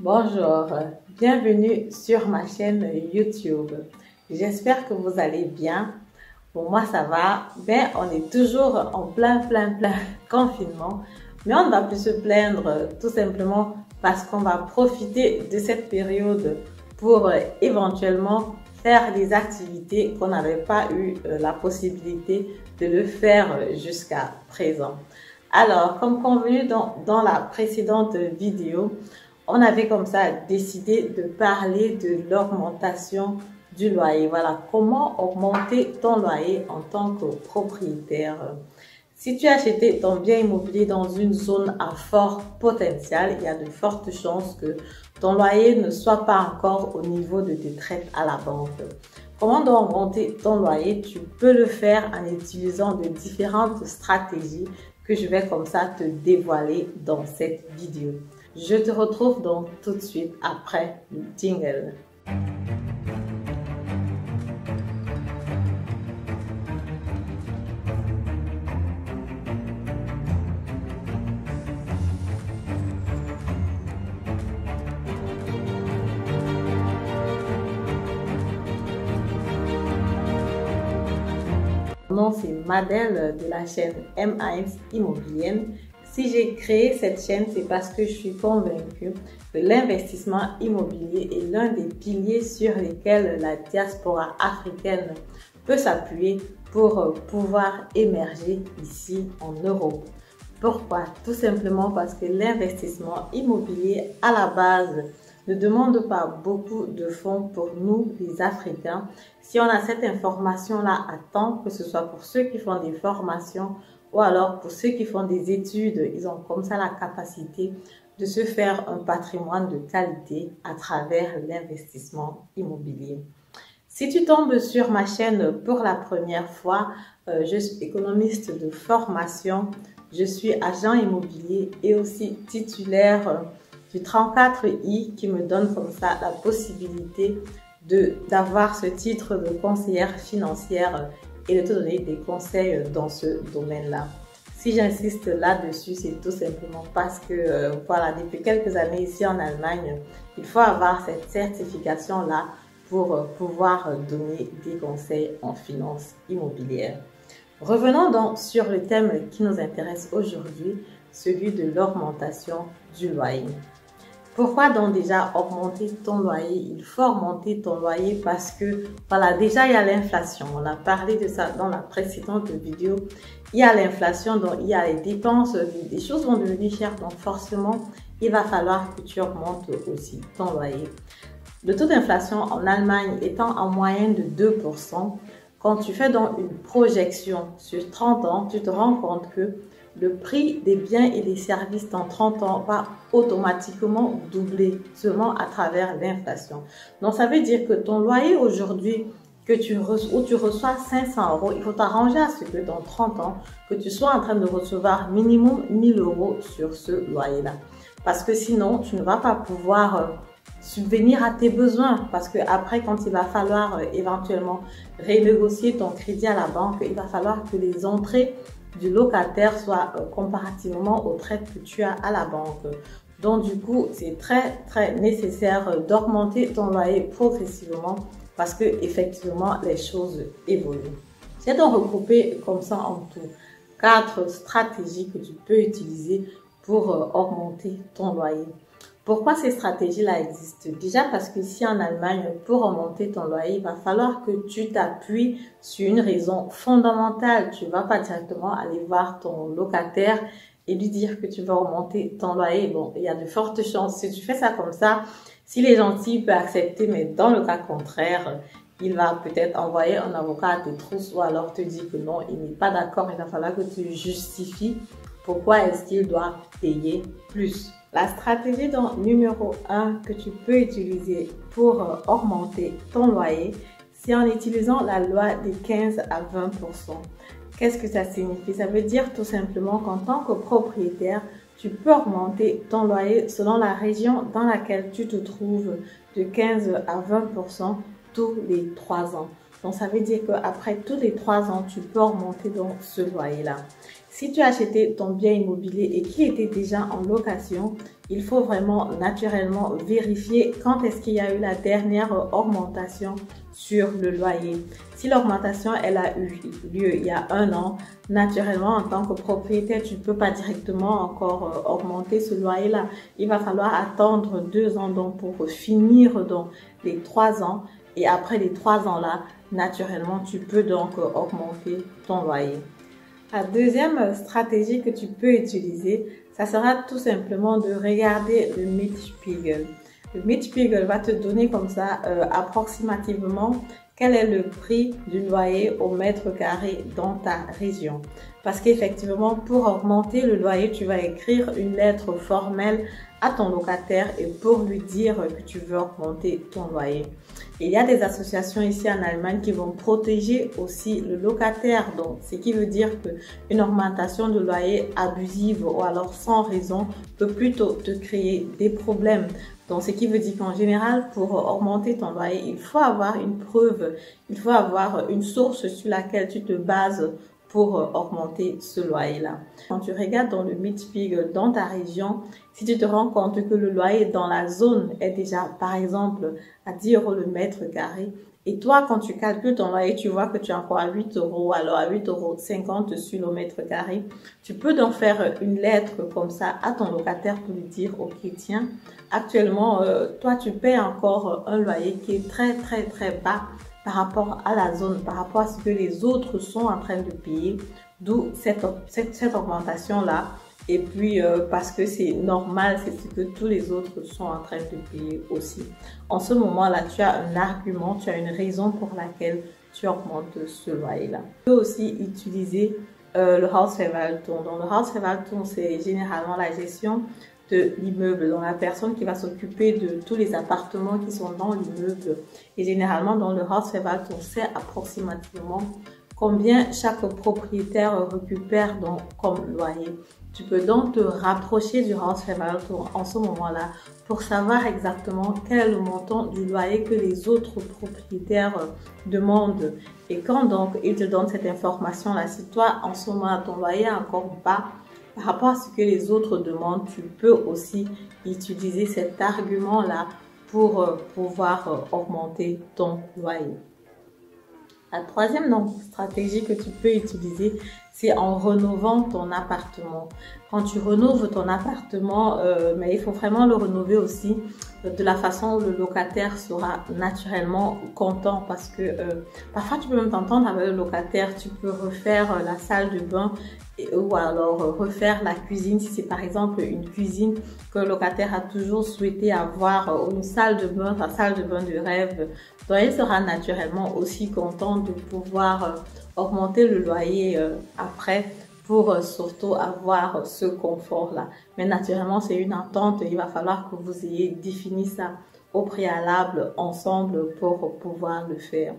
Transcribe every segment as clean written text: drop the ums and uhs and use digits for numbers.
Bonjour, bienvenue sur ma chaîne YouTube. J'espère que vous allez bien. Pour moi, ça va. Ben, on est toujours en plein confinement. Mais on ne va plus se plaindre tout simplement parce qu'on va profiter de cette période pour éventuellement faire des activités qu'on n'avait pas eu la possibilité de le faire jusqu'à présent. Alors, comme convenu dans la précédente vidéo, on avait comme ça décidé de parler de l'augmentation du loyer. Voilà, comment augmenter ton loyer en tant que propriétaire. Si tu as acheté ton bien immobilier dans une zone à fort potentiel, il y a de fortes chances que ton loyer ne soit pas encore au niveau de tes traites à la banque. Comment donc augmenter ton loyer? Tu peux le faire en utilisant de différentes stratégies que je vais comme ça te dévoiler dans cette vidéo. Je te retrouve donc tout de suite après le jingle. Mon nom c'est Madel de la chaîne M1X Immobilienne. Si j'ai créé cette chaîne, c'est parce que je suis convaincue que l'investissement immobilier est l'un des piliers sur lesquels la diaspora africaine peut s'appuyer pour pouvoir émerger ici en Europe. Pourquoi? Tout simplement parce que l'investissement immobilier à la base ne demande pas beaucoup de fonds pour nous, les Africains. Si on a cette information-là à temps, que ce soit pour ceux qui font des formations ou alors pour ceux qui font des études, ils ont comme ça la capacité de se faire un patrimoine de qualité à travers l'investissement immobilier. Si tu tombes sur ma chaîne pour la première fois, je suis économiste de formation, je suis agent immobilier et aussi titulaire du 34I qui me donne comme ça la possibilité d'avoir ce titre de conseillère financière et de te donner des conseils dans ce domaine-là. Si j'insiste là-dessus, c'est tout simplement parce que voilà, depuis quelques années ici en Allemagne, il faut avoir cette certification-là pour pouvoir donner des conseils en finance immobilière. Revenons donc sur le thème qui nous intéresse aujourd'hui, celui de l'augmentation du loyer. Pourquoi donc déjà augmenter ton loyer? Il faut augmenter ton loyer parce que, voilà, déjà il y a l'inflation. On a parlé de ça dans la précédente vidéo. Il y a l'inflation, donc il y a les dépenses, les choses vont devenir chères. Donc forcément, il va falloir que tu augmentes aussi ton loyer. Le taux d'inflation en Allemagne étant en moyenne de 2%, quand tu fais donc une projection sur 30 ans, tu te rends compte que le prix des biens et des services dans 30 ans va automatiquement doubler seulement à travers l'inflation. Donc, ça veut dire que ton loyer aujourd'hui, où tu reçois 500 €, il faut t'arranger à ce que dans 30 ans, que tu sois en train de recevoir minimum 1000 € sur ce loyer-là. Parce que sinon, tu ne vas pas pouvoir subvenir à tes besoins. Parce que après, quand il va falloir éventuellement renégocier ton crédit à la banque, il va falloir que les entrées du locataire soit comparativement aux traites que tu as à la banque. Donc du coup, c'est très nécessaire d'augmenter ton loyer progressivement parce que effectivement les choses évoluent. J'ai donc regroupé comme ça en tout 4 stratégies que tu peux utiliser pour augmenter ton loyer. Pourquoi ces stratégies-là existent? Déjà parce que si en Allemagne, pour augmenter ton loyer, il va falloir que tu t'appuies sur une raison fondamentale. Tu ne vas pas directement aller voir ton locataire et lui dire que tu vas augmenter ton loyer. Bon, il y a de fortes chances. Si tu fais ça comme ça, s'il est gentil, il peut accepter, mais dans le cas contraire, il va peut-être envoyer un avocat à tes trousses ou alors te dire que non, il n'est pas d'accord. Il va falloir que tu justifies pourquoi est-ce qu'il doit payer plus. La stratégie numéro 1 que tu peux utiliser pour augmenter ton loyer, c'est en utilisant la loi des 15 à 20%. Qu'est-ce que ça signifie? Ça veut dire tout simplement qu'en tant que propriétaire, tu peux augmenter ton loyer selon la région dans laquelle tu te trouves de 15 à 20% tous les 3 ans. Donc, ça veut dire qu'après tous les 3 ans, tu peux augmenter donc ce loyer-là. Si tu as acheté ton bien immobilier et qui était déjà en location, il faut vraiment naturellement vérifier quand est-ce qu'il y a eu la dernière augmentation sur le loyer. Si l'augmentation elle a eu lieu il y a 1 an, naturellement en tant que propriétaire, tu ne peux pas directement encore augmenter ce loyer-là. Il va falloir attendre 2 ans donc pour finir donc les 3 ans et après les 3 ans-là, naturellement tu peux donc augmenter ton loyer. La deuxième stratégie que tu peux utiliser, ça sera tout simplement de regarder le Mietspiegel. Le Mietspiegel va te donner comme ça approximativement quel est le prix du loyer au mètre carré dans ta région. Parce qu'effectivement, pour augmenter le loyer, tu vas écrire une lettre formelle à ton locataire et pour lui dire que tu veux augmenter ton loyer. Et il y a des associations ici en Allemagne qui vont protéger aussi le locataire. Donc, ce qui veut dire qu'une augmentation de loyer abusive ou alors sans raison peut plutôt te créer des problèmes. Donc, ce qui veut dire qu'en général, pour augmenter ton loyer, il faut avoir une preuve, il faut avoir une source sur laquelle tu te bases pour augmenter ce loyer-là. Quand tu regardes dans le Mietspiegel dans ta région, si tu te rends compte que le loyer dans la zone est déjà, par exemple, à 10 € le mètre carré, et toi, quand tu calcules ton loyer, tu vois que tu es encore à 8 €, alors à 8,50 € sur le mètre carré, tu peux donc faire une lettre comme ça à ton locataire pour lui dire, ok, tiens, actuellement, toi, tu paies encore un loyer qui est très, très, très bas par rapport à la zone, par rapport à ce que les autres sont en train de payer, d'où cette augmentation-là. Et puis, parce que c'est normal, c'est ce que tous les autres sont en train de payer aussi. En ce moment-là, tu as un argument, tu as une raison pour laquelle tu augmentes ce loyer-là. Tu peux aussi utiliser le Hausverwaltung. Donc, le Hausverwaltung, c'est généralement la gestion de l'immeuble, donc la personne qui va s'occuper de tous les appartements qui sont dans l'immeuble. Et généralement, dans le Hausverwaltung, on sait approximativement combien chaque propriétaire récupère donc comme loyer. Tu peux donc te rapprocher du Hausverwaltung en ce moment-là pour savoir exactement quel est le montant du loyer que les autres propriétaires demandent. Et quand donc ils te donnent cette information-là, si toi en ce moment ton loyer est encore bas par rapport à ce que les autres demandent, tu peux aussi utiliser cet argument-là pour pouvoir augmenter ton loyer. La troisième stratégie que tu peux utiliser, c'est en rénovant ton appartement. Quand tu rénoves ton appartement, mais il faut vraiment le rénover aussi de la façon où le locataire sera naturellement content parce que parfois tu peux même t'entendre avec le locataire, tu peux refaire la salle de bain ou alors refaire la cuisine si c'est par exemple une cuisine que le locataire a toujours souhaité avoir, une salle de bain, sa salle de bain de rêve. Donc il sera naturellement aussi content de pouvoir augmenter le loyer après pour surtout avoir ce confort-là. Mais naturellement, c'est une entente. Il va falloir que vous ayez défini ça au préalable ensemble pour pouvoir le faire.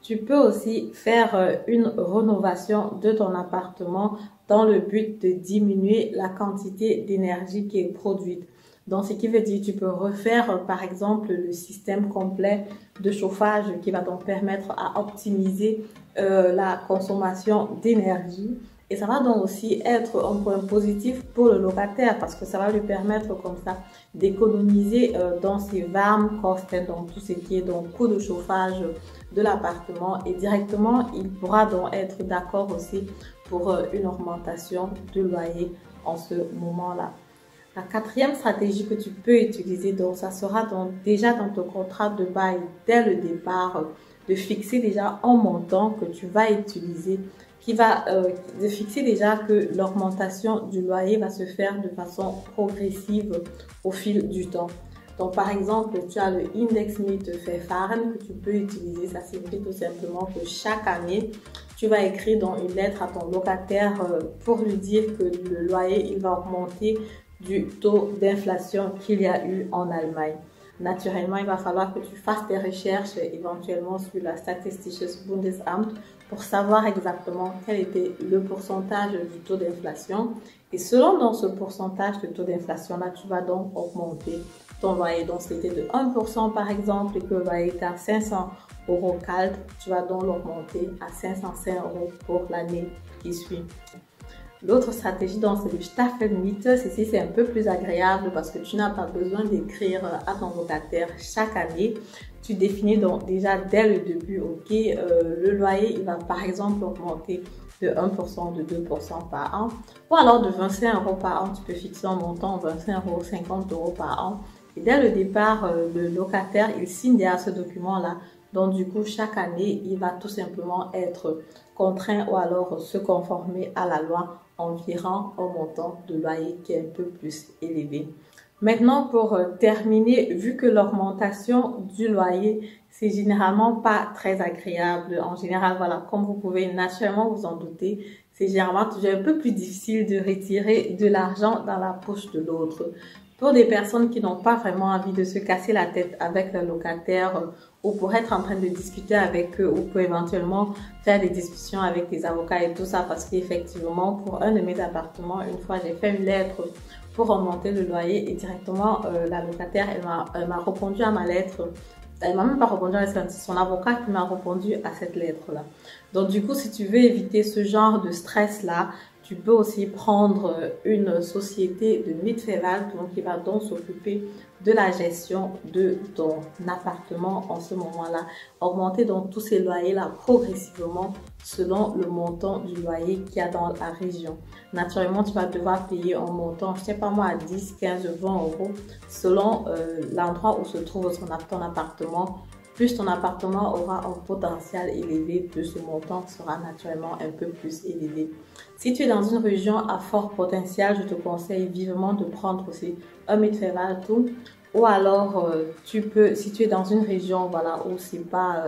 Tu peux aussi faire une rénovation de ton appartement dans le but de diminuer la quantité d'énergie qui est produite. Donc, ce qui veut dire tu peux refaire, par exemple, le système complet de chauffage qui va donc permettre à optimiser la consommation d'énergie. Et ça va donc aussi être un point positif pour le locataire parce que ça va lui permettre comme ça d'économiser dans ses Warmkosten, donc tout ce qui est donc coût de chauffage de l'appartement et directement il pourra donc être d'accord aussi pour une augmentation de loyer en ce moment-là. La quatrième stratégie que tu peux utiliser, donc ça sera donc déjà dans ton contrat de bail dès le départ, de fixer déjà un montant que tu vas utiliser, qui va de fixer déjà que l'augmentation du loyer va se faire de façon progressive au fil du temps. Donc par exemple, tu as le Index Mietverfahren que tu peux utiliser. Ça signifie tout simplement que chaque année, tu vas écrire dans une lettre à ton locataire pour lui dire que le loyer il va augmenter du taux d'inflation qu'il y a eu en Allemagne. Naturellement, il va falloir que tu fasses des recherches éventuellement sur la Statistisches Bundesamt pour savoir exactement quel était le pourcentage du taux d'inflation. Et selon dans ce pourcentage de taux d'inflation-là, tu vas donc augmenter ton loyer donc c'était de 1% par exemple et que le loyer est à 500 € CAD, tu vas donc l'augmenter à 505 € pour l'année qui suit. L'autre stratégie, donc, c'est le Staffelmiete. Ceci, c'est un peu plus agréable parce que tu n'as pas besoin d'écrire à ton locataire chaque année. Tu définis donc déjà dès le début, ok, le loyer, il va par exemple augmenter de 1%, de 2% par an, ou alors de 25 € par an. Tu peux fixer un montant 25 €, 50 € par an. Et dès le départ, le locataire, il signe derrière ce document-là. Donc, du coup, chaque année, il va tout simplement être contraint ou alors se conformer à la loi environ un montant de loyer qui est un peu plus élevé. Maintenant, pour terminer, vu que l'augmentation du loyer, c'est généralement pas très agréable. En général, voilà, comme vous pouvez naturellement vous en douter, c'est généralement toujours un peu plus difficile de retirer de l'argent dans la poche de l'autre. Pour des personnes qui n'ont pas vraiment envie de se casser la tête avec le locataire ou pour être en train de discuter avec eux ou pour éventuellement faire des discussions avec des avocats et tout ça parce qu'effectivement, pour un de mes appartements, une fois, j'ai fait une lettre pour augmenter le loyer et directement, la locataire, elle m'a répondu à ma lettre. Elle m'a même pas répondu, c'est son avocat qui m'a répondu à cette lettre-là. Donc, du coup, si tu veux éviter ce genre de stress-là, tu peux aussi prendre une société de Mietverwaltung donc qui va donc s'occuper de la gestion de ton appartement en ce moment-là. Augmenter donc tous ces loyers-là progressivement selon le montant du loyer qu'il y a dans la région. Naturellement, tu vas devoir payer un montant, je sais pas moi, à 10, 15, 20 € selon l'endroit où se trouve ton appartement. Plus ton appartement aura un potentiel élevé, plus ce montant sera naturellement un peu plus élevé. Si tu es dans une région à fort potentiel, je te conseille vivement de prendre aussi un Mietverwaltung. Ou alors, tu peux, si tu es dans une région voilà, où c'est pas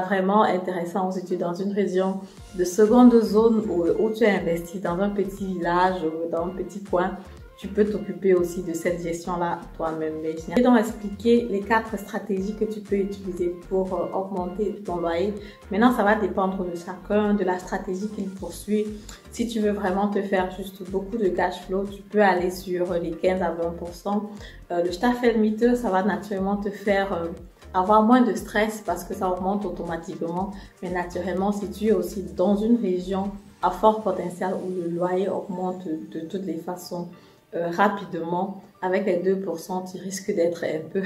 vraiment intéressant, ou si tu es dans une région de seconde zone où tu as investi dans un petit village ou dans un petit coin, tu peux t'occuper aussi de cette gestion-là toi-même. Je vais donc expliquer les 4 stratégies que tu peux utiliser pour augmenter ton loyer. Maintenant, ça va dépendre de chacun, de la stratégie qu'il poursuit. Si tu veux vraiment te faire juste beaucoup de cash flow, tu peux aller sur les 15 à 20%. Le Staffelmiete, ça va naturellement te faire avoir moins de stress parce que ça augmente automatiquement. Mais naturellement, si tu es aussi dans une région à fort potentiel où le loyer augmente de toutes les façons, rapidement, avec les 2%, tu risques d'être un peu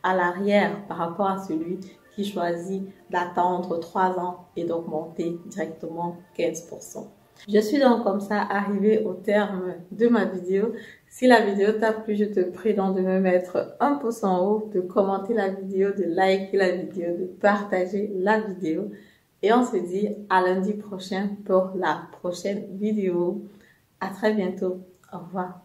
à l'arrière par rapport à celui qui choisit d'attendre 3 ans et d'augmenter directement 15%. Je suis donc comme ça arrivée au terme de ma vidéo. Si la vidéo t'a plu, je te prie donc de me mettre un pouce en haut, de commenter la vidéo, de liker la vidéo, de partager la vidéo. Et on se dit à lundi prochain pour la prochaine vidéo. À très bientôt. Au revoir.